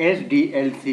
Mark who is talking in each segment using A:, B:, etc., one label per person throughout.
A: SDLC,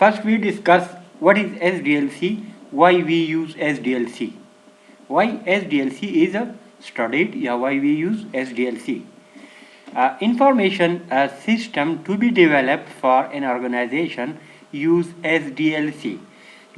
A: First we discuss what is SDLC, why we use SDLC, why SDLC is studied, why we use SDLC. Information system to be developed for an organization use SDLC.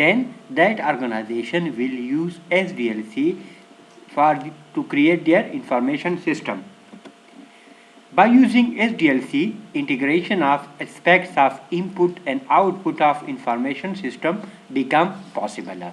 A: then that organization will use SDLC to create their information system. By using SDLC, integration of aspects of input and output of information system become possible.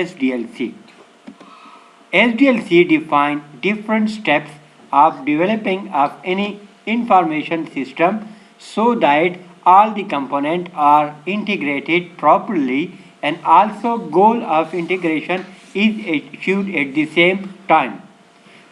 A: SDLC. SDLC define different steps of developing of any information system so that all the components are integrated properly and also goal of integration is achieved at the same time.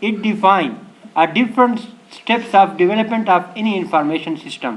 A: It define a different steps of development of any information system.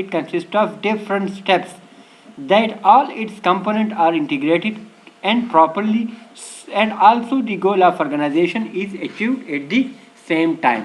A: it consists of different steps that all its components are integrated and properly and also the goal of organization is achieved at the same time.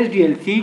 A: SDLC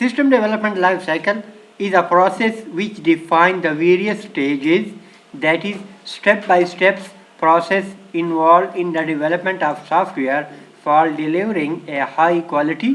A: System development life cycle is a process which defines the various stages, that is step-by-step process involved in the development of software for delivering a high-quality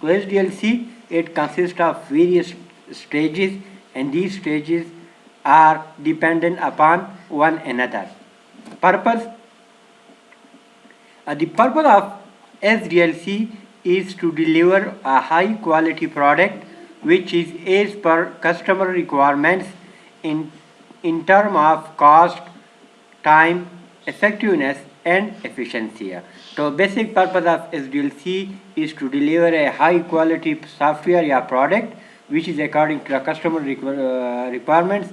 A: So SDLC it consists of various stages and these stages are dependent upon one another. The purpose of SDLC is to deliver a high quality product which is as per customer requirements in terms of cost, time, effectiveness and efficiency. So basic purpose of SDLC is to deliver a high quality software or product which is according to the customer requirements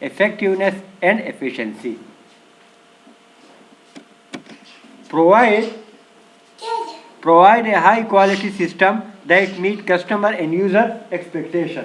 A: effectiveness and efficiency. Provide a high quality system that meet customer and user expectation.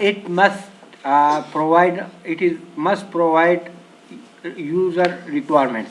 A: it must provide user requirements.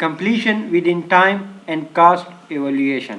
A: completion within time and cost evaluation.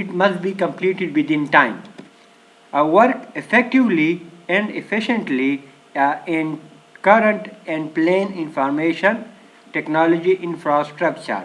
A: it must be completed within time. Work effectively and efficiently in current and plain information technology infrastructure.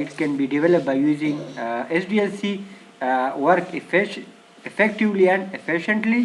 A: it can be developed by using SDLC work effectively and efficiently.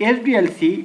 A: SDLC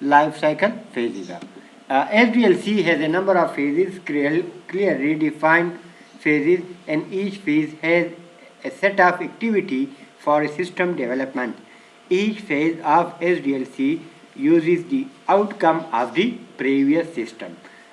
A: life cycle phases. SDLC has a number of phases, clearly defined phases, and each phase has a set of activity for system development. Each phase of SDLC uses the outcome of the previous system.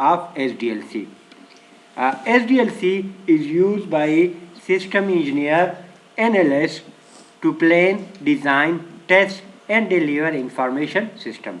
A: of SDLC. SDLC is used by system engineer, analyst to plan, design, test and deliver information system.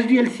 A: SDLC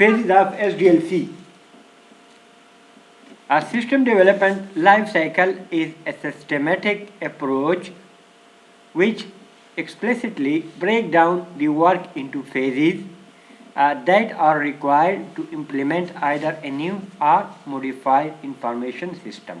A: phases of SDLC. A system development life cycle is a systematic approach which explicitly break down the work into phases that are required to implement either a new or modified information system.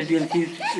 A: SDLC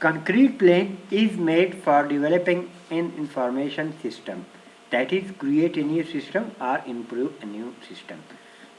A: Concrete plan is made for developing an information system, that is create a new system or improve a new system.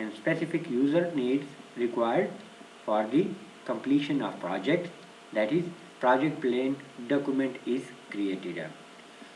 A: and specific user needs required for the completion of project, that is project plan document is created।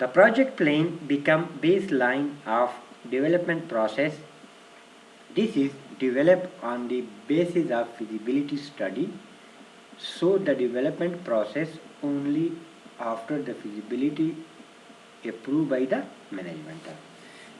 A: The project plan become baseline of development process. This is developed on the basis of feasibility study So the development process only after the feasibility approved by the management.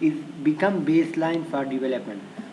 A: is become baseline for development.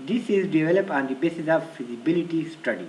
A: This is developed on the basis of feasibility study.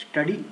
A: study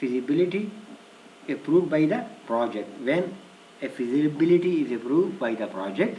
A: feasibility approved by the project. When a feasibility is approved by the project,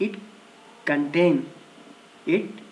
A: it contain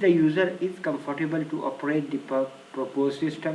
A: the user is comfortable to operate the proposed system.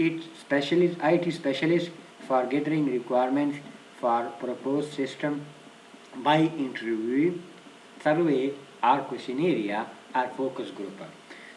A: IT specialist for gathering requirements for proposed system by interview, survey or questionnaire or focus group।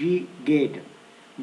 A: GATE,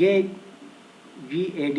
A: GAD,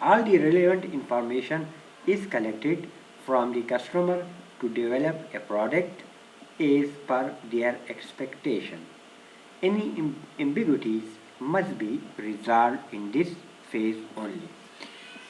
A: all the relevant information is collected from the customer to develop a product as per their expectation. Any ambiguities must be resolved in this phase only.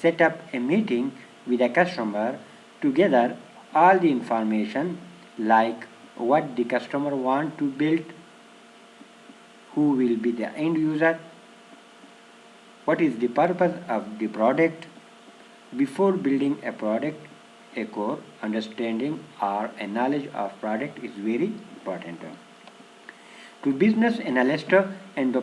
A: set up a meeting with a customer to gather all the information like what the customer want to build, who will be the end user, what is the purpose of the product. Before building a product, a core understanding or a knowledge of product is very important. To business analyst and the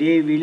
A: they will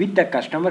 A: with the customer,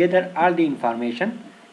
A: gather all the information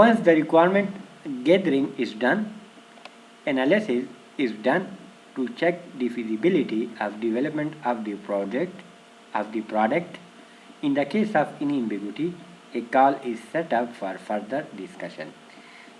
A: once the requirement gathering is done, analysis is done to check the feasibility of development of the product. In the case of any ambiguity, a call is set up for further discussion.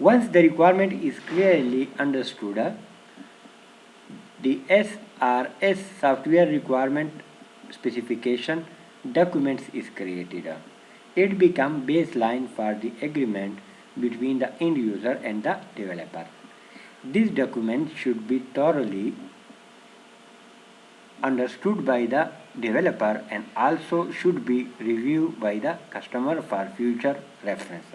A: Once the requirement is clearly understood, the SRS software requirement specification documents is created. It becomes baseline for the agreement between the end user and the developer. This document should be thoroughly understood by the developer and also should be reviewed by the customer for future reference.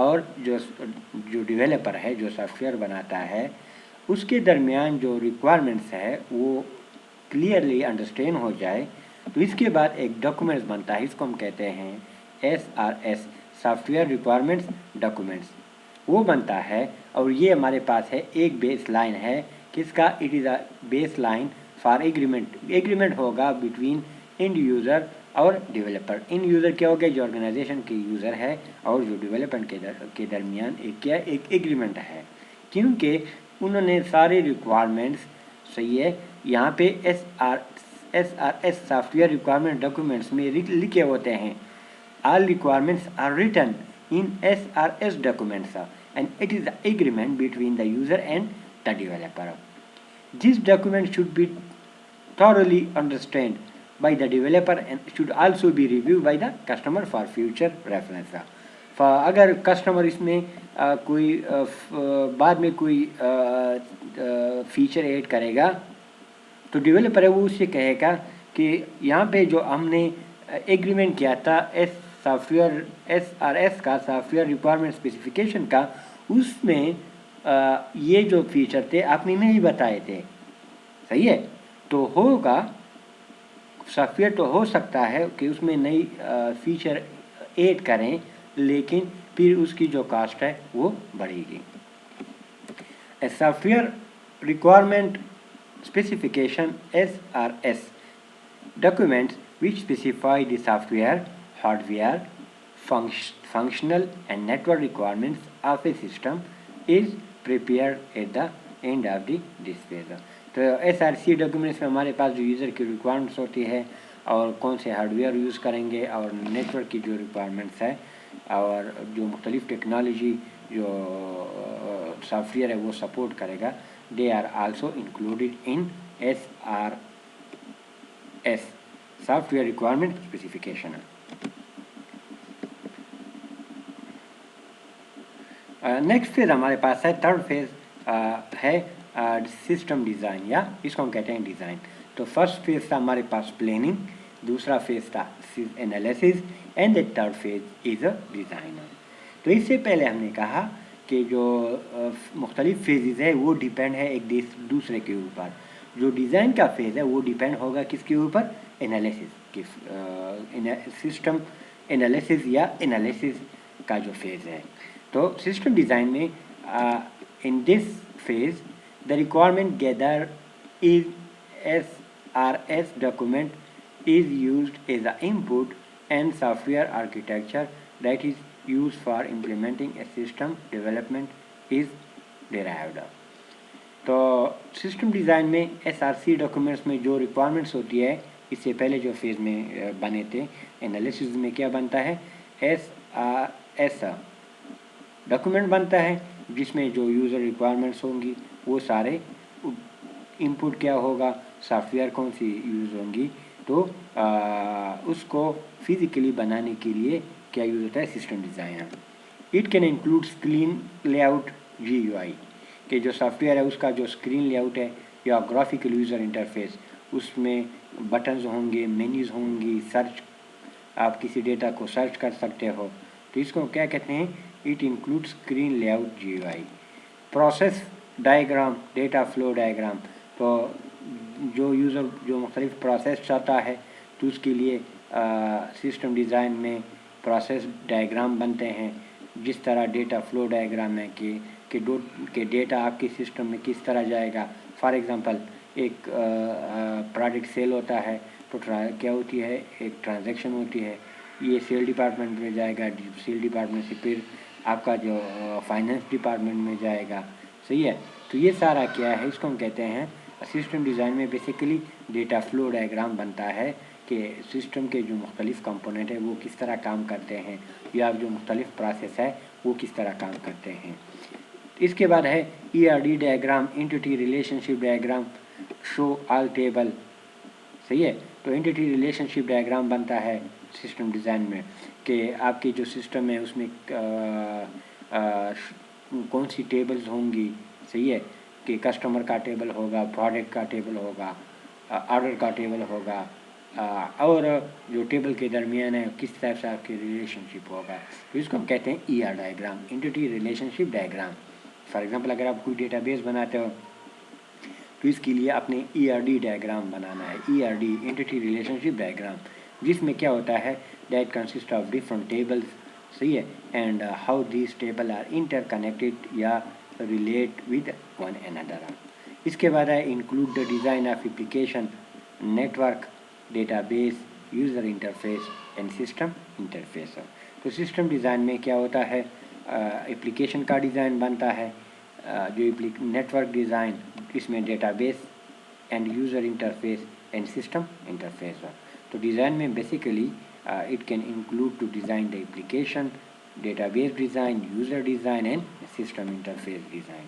A: اور جو developer ہے، جو soft where بناتا ہے، اس کے درمیان جو requirements ہے وہ کلیئرلی انڈرسٹینڈ ہو جائے، تو اس کے بعد ایک ڈاکومنٹس بنتا ہے، اس کو ہم کہتے ہیں SRS، soft where requirements documents, وہ بنتا ہے. اور یہ ہمارے پاس ہے ایک بیس لائن ہے، کس کا؟ It is a base line for agreement ہوگا بٹوین اینڈ یوزر اور ڈیولپر. ان یوزر کیا ہو گیا؟ جو آرگنائزیشن کے یوزر ہے اور جو ڈیولپمنٹ کے درمیان ایک ایگریمنٹ ہے، کیونکہ انہوں نے سارے ریکوائرمنٹس، صحیح ہے، یہاں پہ SRS soft where requirement documents میں لکھے ہوتے ہیں. All requirements are written in SRS documents and it is the agreement between the user and the developer. This document should be thoroughly understood by the developer and should also be reviewed by the customer for future reference. اگر customer اس میں کوئی بعد میں کوئی feature add کرے گا تو developer ہے وہ اس سے کہے گا کہ یہاں پہ جو ہم نے ایگریمنٹ کیا تھا SRS کا، سافٹ ویئر ریکوائرمنٹ اسپیسیفکیشن کا، اس میں یہ جو فیچر تھے آپ نے نہیں بتائے تھے، صحیح ہے. تو ہوگا سافٹ ویئر تو ہو سکتا ہے کہ اس میں نئی فیچر ایڈ کریں، لیکن پھر اس کی جو کاسٹ ہے وہ بڑھے گی. Soft where requirement specification SRS documents which specify the software, hardware, functional and network requirements of a system is prepared at the end of this phase. تو SRC ڈاکومنٹس میں ہمارے پاس جو یوزر کی ریکوائرمنٹس ہوتی ہے اور کون سے ہارڈ ویئر یوز کریں گے اور نیٹورک کی جو ریکوائرمنٹس ہے اور جو مختلف ٹیکنالوجی جو سافٹ ویئر ہے وہ سپورٹ کرے گا، they are also included in SRS software requirement specification. Next phase ہمارے پاس ہے، تھرڈ فیز ہے سسٹم ڈیزائن، یا اس کو ہم کہتے ہیں ڈیزائن. تو فرسٹ فیز تھا ہمارے پاس پلاننگ، دوسرا فیز تھا analysis and the third phase is a design. تو اس سے پہلے ہم نے کہا کہ جو مختلف فیزز ہے وہ ڈیپینڈ ہے ایک دوسرے کے اوپر. جو ڈیزائن کا فیز ہے وہ ڈیپینڈ ہوگا کس کے اوپر؟ انالیسز کی، سسٹم انالیسز یا انالیسز کا جو فیز ہے. تو سسٹم ڈیزائن میں in this phase the requirement gather is SRS document is used as an input and software architecture that is used for implementing a system development is derived. تو system design میں SRC documents میں جو requirements ہوتی ہے، اس سے پہلے جو phase میں بنے تھے انالیسز میں کیا بنتا ہے؟ SRS ڈاکومنٹ بنتا ہے جس میں جو یوزر ریکوائرمنٹس ہوں گی وہ سارے ان پٹ کیا ہوگا، سافٹ ویئر کون سی یوز ہوں گی. تو اس کو فزیکلی بنانے کے لیے کیا یوز ہوتا ہے؟ System design. It can include screen lay out GUI، کہ جو سافٹ ویئر ہے اس کا جو اسکرین لے آؤٹ ہے یا گرافیکل یوزر انٹرفیس، اس میں بٹنز ہوں گے، مینیوز ہوں گی، سرچ، آپ کسی ڈیٹا کو سرچ کر سکتے ہو. تو اس کو کیا کہتے ہیں؟ It include screen lay out GUI. Process diagram, data flow diagram, تو جو یوزر جو مختلف پروسیس چاہتا ہے تو اس کے لیے سسٹم ڈیزائن میں پروسیس ڈائیگرام بنتے ہیں. جس طرح ڈیٹا فلو ڈائیگرام ہے کہ ڈیٹا آپ کے سسٹم میں کس طرح جائے گا. فار ایگزامپل ایک پروڈکٹ سیل ہوتا ہے تو کیا ہوتی ہے؟ ایک ٹرانزیکشن ہوتی ہے، یہ سیل ڈپارٹمنٹ میں جائے گا، سیل ڈپارٹمنٹ سے پھر آپ کا جو فائنینس ڈپارٹمنٹ میں جائے گا، صحیح ہے. تو یہ سارا کیا ہے؟ اس کو ہم کہتے ہیں سسٹم ڈیزائن میں بیسیکلی ڈیٹا فلو ڈائیگرام بنتا ہے کہ سسٹم کے جو مختلف کمپوننٹ ہیں وہ کس طرح کام کرتے ہیں یا جو مختلف پروسیس ہے وہ کس طرح کام کرتے ہیں. اس کے بعد ہے ERD diagram, entity relationship diagram, شو آل ٹیبل، صحیح ہے. تو انٹیٹی ریلیشن شپ ڈائیگرام بنتا ہے سسٹم ڈیزائن میں کہ آپ کی جو سسٹم ہے اس میں کون سی ٹیبلز ہوں گی، صحیح ہے، کہ کسٹمر کا ٹیبل ہوگا، پروڈکٹ کا ٹیبل ہوگا، آرڈر کا ٹیبل ہوگا، اور جو ٹیبل کے درمیان ہے کس طرح سے آپ کی ریلیشن شپ ہوگا، تو اس کو ہم کہتے ہیں E R diagram, entity relationship diagram. For example اگر آپ کوئی ڈیٹا بیس بناتے ہو تو اس کے لیے اپنے ای آر ڈی ڈائیگرام بنانا ہے، E R D entity relationship diagram, جس میں کیا ہوتا ہے that consist of different tables, صحیح ہے، and how these table are interconnected یا ریلیٹ ود ون اندر. اس کے بعد ہے include the design of application network database user interface and system interface. تو سسٹم ڈیزائن میں کیا ہوتا ہے، اپلیکیشن کا ڈیزائن بنتا ہے، جو نیٹورک ڈیزائن اس میں database and user interface and system interface. تو ڈیزائن میں basically it can include to design the application database design user design and system interface design.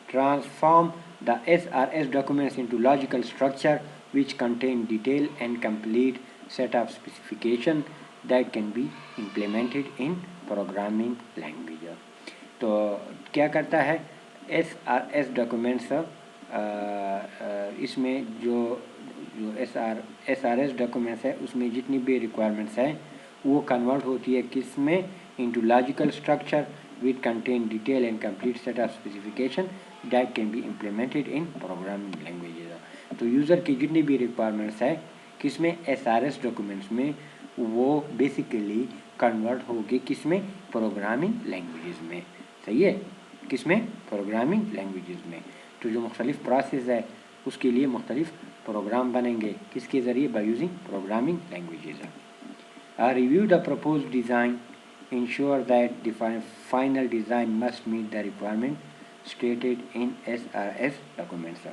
A: Transform the SRS documents into logical structure which contain detailed and complete set of specification that can be implemented in programming language. تو کیا کرتا ہے S R S documents, اس میں جو S R S documents ہے اس میں جتنی بھی ریکوائرمنٹس ہیں وہ کنورٹ ہوتی ہے کس میں، into logical structure with contain detail and complete set of specification that can be implemented in programming languages. تو یوزر کی جتنی بھی ریکوائرمنٹس ہے کس میں، ایس آر ایس ڈاکومنٹس میں، وہ بیسیکلی کنورٹ ہوگی کس میں، پروگرامنگ لینگویجز میں. صحیح ہے، کس میں، پروگرامنگ لینگویجز میں. تو جو مختلف پروسیس ہے اس کے لیے مختلف پروگرام بنیں گے کس کے ذریعے، by using programming languages. Review the purpose design ensure that the final design must meet the requirement stated in S R S documents.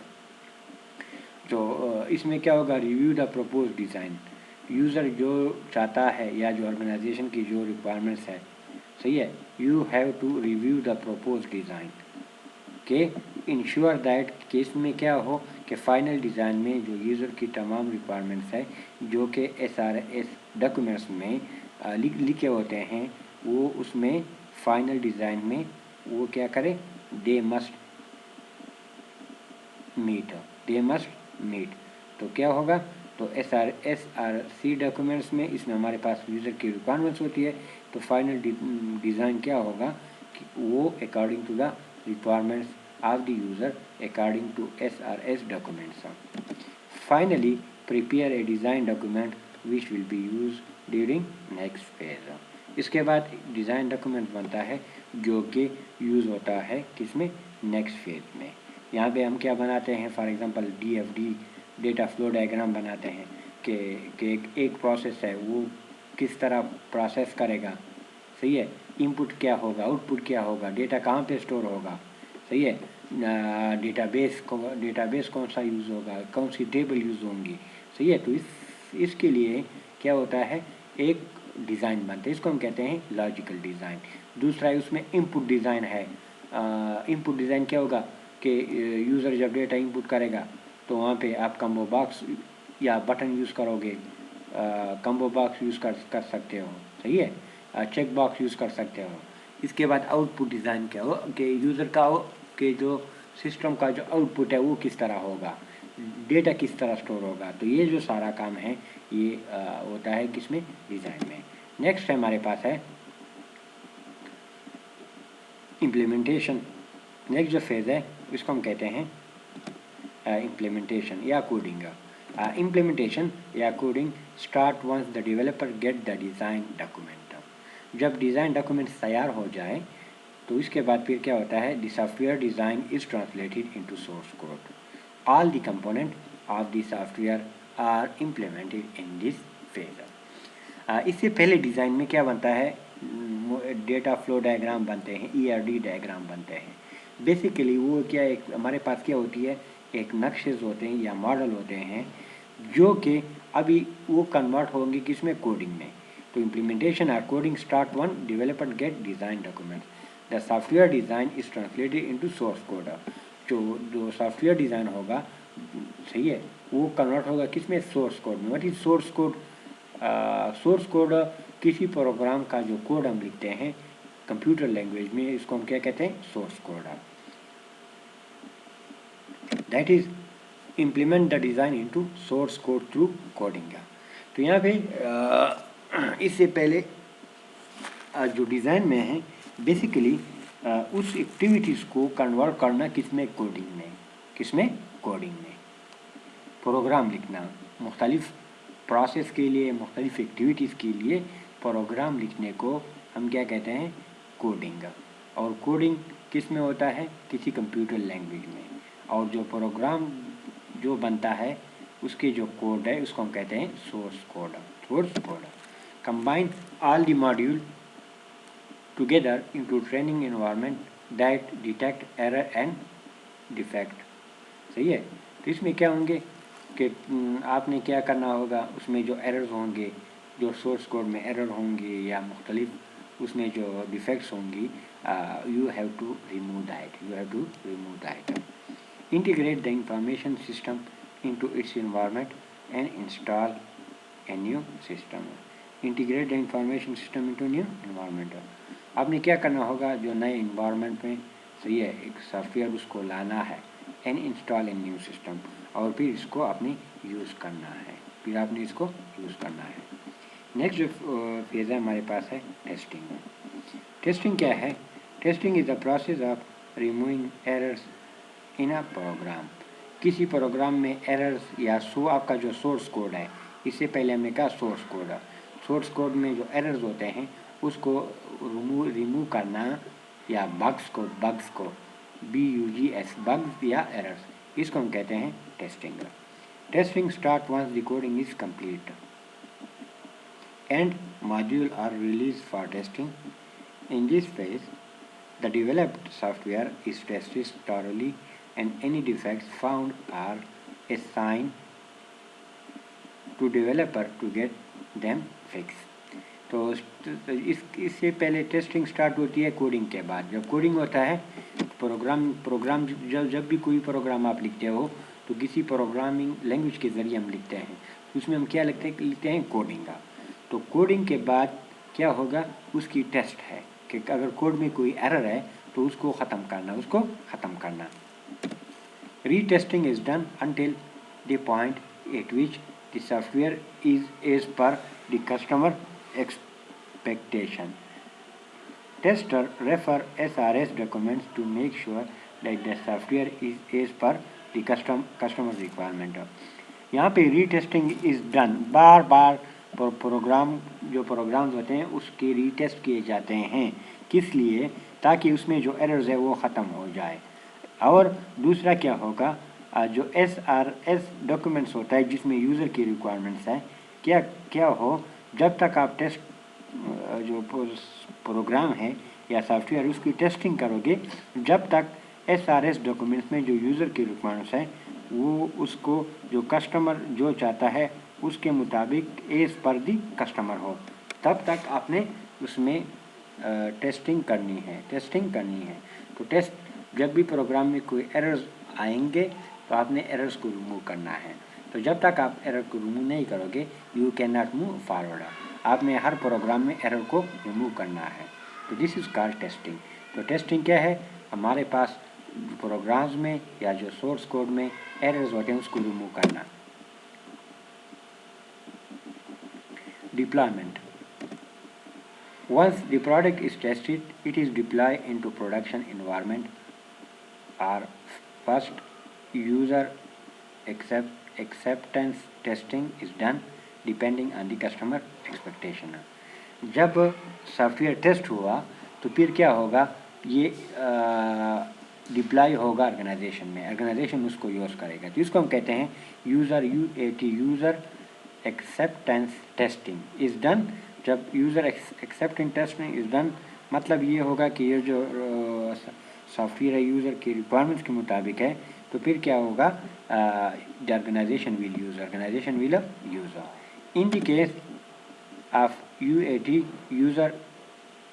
A: تو اس میں کیا ہوگا، review the purpose design, user جو چاہتا ہے یا جو آرگنائزیشن کی جو ریکوائرمنٹس ہے، صحیح ہے، you have to review the purpose design کہ انشور دیٹ کہ اس میں کیا ہو کہ فائنل ڈیزائن میں جو یوزر کی تمام ریکوائرمنٹس ہے جو کہ ایس آر ایس ڈاکومنٹس میں لکھے ہوتے ہیں، وہ اس میں فائنل ڈیزائن میں وہ کیا کرے، دے مسٹ میٹ. تو کیا ہوگا، تو ایس آر سی ڈاکومنٹس میں اس میں ہمارے پاس یوزر کی ریکوائرمنٹس ہوتی ہے، تو فائنل ڈیزائن کیا ہوگا کہ وہ according to the requirements of the user according to S R S documents. Finally prepare a design document which will be used during next phase. اس کے بعد ڈیزائن ڈاکومنٹ بنتا ہے جو کہ یوز ہوتا ہے کس میں، نیکسٹ فیز میں. یہاں پہ ہم کیا بناتے ہیں، for example D F D data flow diagram بناتے ہیں کہ ایک پروسیس ہے وہ کس طرح پروسیس کرے گا، صحیح ہے، ان پٹ کیا ہوگا، آؤٹ پٹ کیا ہوگا، ڈیٹا کہاں پہ اسٹور ہوگا، صحیح ہے، ڈیٹا بیس کون سا یوز ہوگا، کون سی ٹیبل یوز ہوں گی، صحیح ہے. تو اس کے لیے کیا ہوتا ہے، ایک ڈیزائن بنتا ہے، اس کو ہم کہتے ہیں لاجیکل ڈیزائن. دوسرا ہے اس میں ان پٹ ڈیزائن ہے. ان پٹ ڈیزائن کیا ہوگا کہ یوزر جب ڈیٹا ان پٹ کرے گا تو وہاں پہ آپ کمبو باکس یا بٹن یوز کرو گے، کمبو باکس یوز کر سکتے ہو، صحیح ہے، چیک باکس یوز کر سکتے ہو. اس کے بعد آؤٹ پٹ ڈیزائن کیا ہو کہ یوزر کا ہو کہ جو سسٹم کا جو آؤٹ پٹ ہے وہ کس طرح ہوگا، ڈیٹا کس طرح اسٹور ہوگا. تو یہ جو سارا کام ہے یہ ہوتا ہے کس میں، ڈیزائن میں. نیکسٹ ہمارے پاس ہے امپلیمنٹیشن. نیکسٹ جو فیز ہے اس کو ہم کہتے ہیں امپلیمنٹیشن یا کوڈنگ. امپلیمنٹیشن یا coding start once the developer get the design document. جب ڈیزائن ڈاکومنٹ تیار ہو جائے تو اس کے بعد پھر کیا ہوتا ہے، the software design is translated into source code. All the component of the software are implemented in this phase. اس سے پہلے ڈیزائن میں کیا بنتا ہے، ڈیٹا فلو ڈائیگرام بنتے ہیں، ای آر ڈی ڈائیگرام بنتے ہیں. بیسیکلی وہ کیا، ایک ہمارے پاس کیا ہوتی ہے، ایک نقشز ہوتے ہیں یا ماڈل ہوتے ہیں جو کہ ابھی وہ کنورٹ ہوں گے کس میں، کوڈنگ میں. تو امپلیمنٹیشن اور coding start one developer get design document. The software design is translated into source code. جو سافٹ ویئر ڈیزائن ہوگا، صحیح ہے، وہ کنورٹ ہوگا کس میں، سورس کوڈ میں. What is source code? Source code کسی پروگرام کا جو کوڈ ہم لکھتے ہیں کمپیوٹر لینگویج میں، اس کو ہم کیا کہتے ہیں، source code. That is implement the design into source code through coding. تو یہاں پہ اس سے پہلے جو ڈیزائن میں ہے بیسیکلی اس ایکٹیویٹیز کو کنورٹ کرنا کس میں کوڈنگ میں پروگرام لکھنا مختلف پروسیس کے لیے مختلف ایکٹیویٹیز کے لیے پروگرام لکھنے کو ہم کیا کہتے ہیں کوڈنگ. اور کوڈنگ کس میں ہوتا ہے کسی کمپیوٹر لینگویج میں. اور جو پروگرام جو بنتا ہے اس کے جو کوڈ ہے اس کو ہم کہتے ہیں source code. Combine all the module together into training environment that detect error and defect. صحیح ہے. تو اس میں کیا ہوں گے کہ آپ نے کیا کرنا ہوگا اس میں جو ایررز ہوں گے جو سورس کوڈ میں ایرر ہوں گے یا مختلف اس میں جو ڈیفیکٹس ہوں گی you have to remove that. Integrate the information system into its environment and install a new system. Integrate the information system into new environment. آپ نے کیا کرنا ہوگا جو نئے انوائرمنٹ میں صحیح ہے ایک سافٹ ویئر اس کو لانا ہے and install a new system اور پھر اس کو آپ نے یوز کرنا ہے. نیکسٹ جو فیز ہے ہمارے پاس ہے ٹیسٹنگ. ٹیسٹنگ کیا ہے؟ Testing is the process of removing errors in a program. کسی پروگرام میں ایررز یا آپ کا جو سورس کوڈ ہے اس سے پہلے ہم نے کہا سورس کوڈ میں جو ایررز ہوتے ہیں اس کو ریموو کرنا یا بگس کو BUGS بگز یا ایررز اس کو ہم کہتے ہیں testing. Testing start once the coding is complete and module are release for testing. In this phase, the developed software is tested thoroughly and any defects found are assigned to developer to get them fixed. تو اس سے پہلے testing start ہوتی ہے coding کے بعد. جب coding ہوتا ہے پروگرام جب بھی کوئی پروگرام آپ لکھتے ہو تو کسی پروگرامنگ لینگویج کے ذریعے ہم لکھتے ہیں اس میں ہم کیا لکھتے ہیں کوڈنگ کا. تو کوڈنگ کے بعد کیا ہوگا اس کی ٹیسٹ ہے کہ اگر کوڈ میں کوئی ایرر ہے تو اس کو ختم کرنا. Retesting is done until the point at which the software is as per the customer expectation. Tester refer SRS documents to make sure that the software is as per the customer requirement. یہاں پہ retesting is done بار programs ہوتے ہیں اس کے ری test کیے جاتے ہیں. کس لیے؟ تاکہ اس میں جو ایررز ہے وہ ختم ہو جائے. اور دوسرا کیا ہوگا جو SRS ڈاکومنٹس ہوتا ہے جس میں یوزر کی ریکوائرمنٹس ہیں کیا ہو جب تک آپ ٹیسٹ جو پروگرام ہے یا سافٹ ویئر اس کی ٹیسٹنگ کرو گے جب تک SRS ڈاکومنٹس میں جو یوزر کی ریکوائرمنٹس ہیں وہ اس کو جو کسٹمر جو چاہتا ہے اس کے مطابق ایز پر دی کسٹمر ہو تب تک آپ نے اس میں ٹیسٹنگ کرنی ہے. تو ٹیسٹ جب بھی پروگرام میں کوئی ایررز آئیں گے تو آپ نے ایررز کو ریموو کرنا ہے. تو جب تک آپ ایرر کو ریموو نہیں کرو گے you can not move forward. آپ نے ہر پروگرام میں ایرر کو ریموو کرنا ہے. تو دس از کالڈ ٹیسٹنگ. تو ٹیسٹنگ کیا ہے؟ ہمارے پاس پروگرامز میں یا جو سورس کوڈ میں ایررز ہوتے ہیں اس کو ریموو کرنا. Deployment. Once the product is tested, it is deployed into production environment. Or first, user acceptance testing is done depending on the customer expectation. جب سافٹ ویئر ٹیسٹ ہوا تو پھر کیا ہوگا یہ ڈپلائی ہوگا آرگنائزیشن اس کو یوز کرے گا. تو اس کو ہم کہتے ہیں user acceptance testing is done. جب user acceptance testing is done مطلب یہ ہوگا کہ یہ جو سافٹ ویئر ہے یوزر کی ریکوائرمنٹس کے مطابق ہے تو پھر کیا ہوگا the organization will use. In the case of UAT user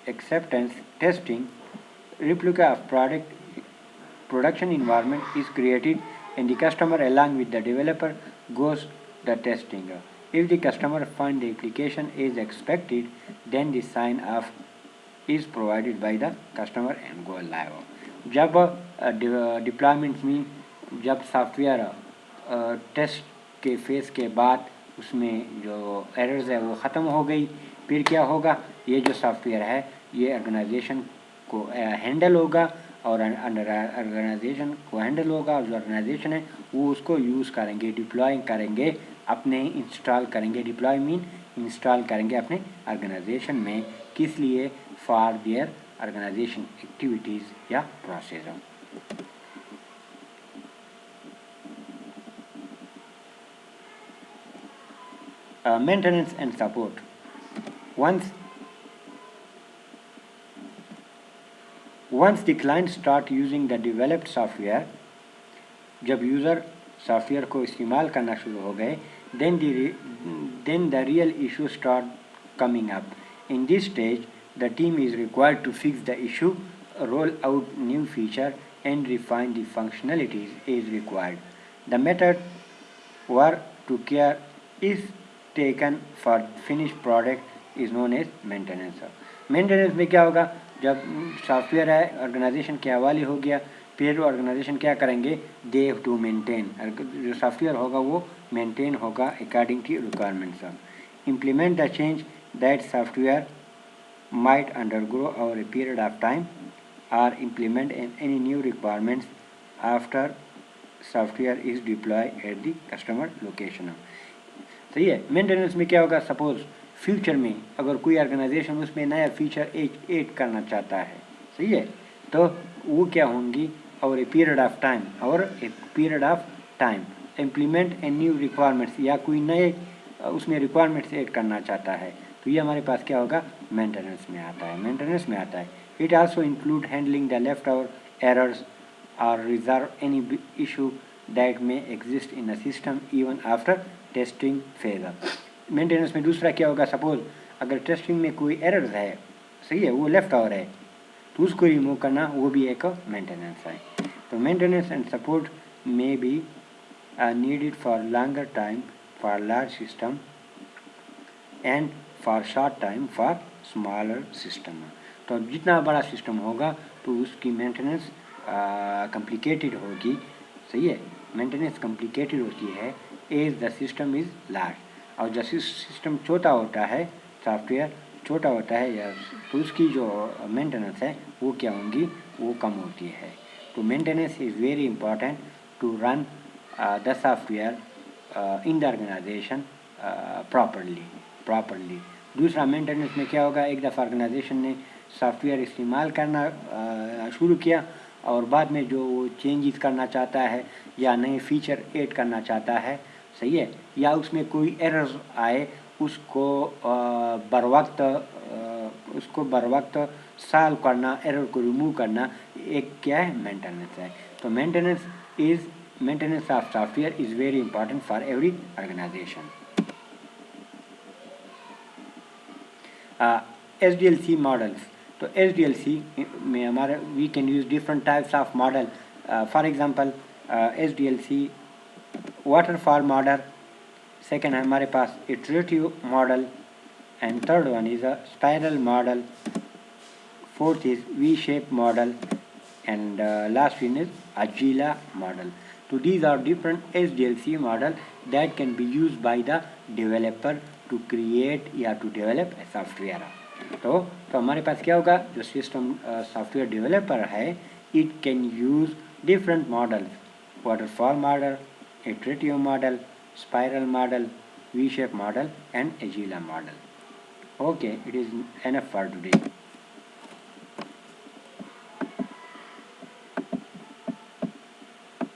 A: acceptance testing replica of production environment is created and the customer along with the developer goes the testing. If the customer finds the application is expected, then the sign off is provided by the customer and go live. جب deployment میں جب soft where test کے phase کے بعد اس میں جو errors ہے وہ ختم ہو گئی، پھر کیا ہوگا، یہ جو سافٹ ویئر ہے یہ آرگنائزیشن کو ہینڈل ہوگا، اور انڈر آرگنائزیشن کو ہینڈل ہوگا، اور جو آرگنائزیشن ہے وہ اس کو یوز کریں گے، ڈپلوائنگ کریں گے، اپنے انسٹال کریں گے، ڈپلوائے مین انسٹال کریں گے اپنے آرگنائزیشن میں، کس لیے، فار دیئر آرگنائزیشن ایکٹیویٹیز یا process. Maintenance and support. Once the client start using the developed software, جب یوزر سافٹ ویئر کو استعمال کرنا شروع ہو گئے، then the real issue start coming up. In this stage, the team is required to fix the issue, roll out new feature, and refine the functionalities as required. The method where to care is taken for finished product is known as maintenance. Maintenance میں کیا ہوگا، جب soft where ہے organization کے حوالے ہو گیا، پھر organization کیا کریں گے، دے ہیو ٹو مینٹین، جو سافٹ ویئر ہوگا وہ مینٹین ہوگا according to requirements. Implement the change that software might undergo over a period of time, or implement any new requirements after software is deployed at the customer location. صحیح ہے. Maintenance میں کیا ہوگا، suppose future میں اگر کوئی organization اس میں نیا فیچر ایڈ کرنا چاہتا ہے، صحیح ہے، تو وہ کیا ہوں گی، اور a period of time implement a new requirements, یا کوئی نئے اس میں ریکوائرمنٹس ایڈ کرنا چاہتا ہے، تو یہ ہمارے پاس کیا ہوگا، مینٹیننس میں آتا ہے. It also include handling the left over errors اور ریزالو اینی ایشو دیٹ میں exist in a system even after testing phase. Maintenance میں دوسرا کیا ہوگا، سپوز اگر ٹیسٹنگ میں کوئی ایررز ہے، صحیح ہے، وہ لیفٹ اوور ہے، تو اس کو ریموو کرنا وہ بھی ایک مینٹیننس ہے. تو مینٹیننس اینڈ سپورٹ میں be needed for longer time for large system and for short time for smaller system. تو جتنا بڑا سسٹم ہوگا تو اس کی مینٹیننس کمپلیکیٹڈ ہوگی، صحیح ہے، مینٹیننس کمپلیکیٹڈ ہوتی ہے as the system is large. اور جب سسٹم چھوٹا ہوتا ہے، سافٹ ویئر چھوٹا ہوتا ہے، یا تو اس کی جو مینٹیننس ہے وہ کیا ہوں گی، وہ کم ہوتی ہے. تو maintenance is very important to run the software in the organization properly. دوسرا مینٹیننس میں کیا ہوگا، ایک دفعہ آرگنائزیشن نے سافٹ ویئر استعمال کرنا شروع کیا، اور بعد میں جو وہ چینجز کرنا چاہتا ہے یا نئے فیچر ایڈ کرنا چاہتا ہے، صحیح ہے، یا اس میں کوئی ایررز آئے، اس کو بر وقت سالو کرنا، ایرر کو ریموو کرنا، ایک کیا ہے، مینٹیننس ہے. تو maintenance of software is very important for every organization. S D L C models. تو ایس ڈی ایل سی میں ہمارا we can use different types of model. For example S D L C waterfall model, second ہے ہمارے پاس iterative model, and third one is a spiral model, fourth is V shape model, and last one is Agila model. So these are different SDLC model that can be used by the developer to create یا to develop a software. تو ہمارے پاس کیا ہوگا، جو system soft where developer ہے، it can use different models: waterfall model, iterative model, spiral model, V-shape model, and Agila model. Okay, it is enough for today.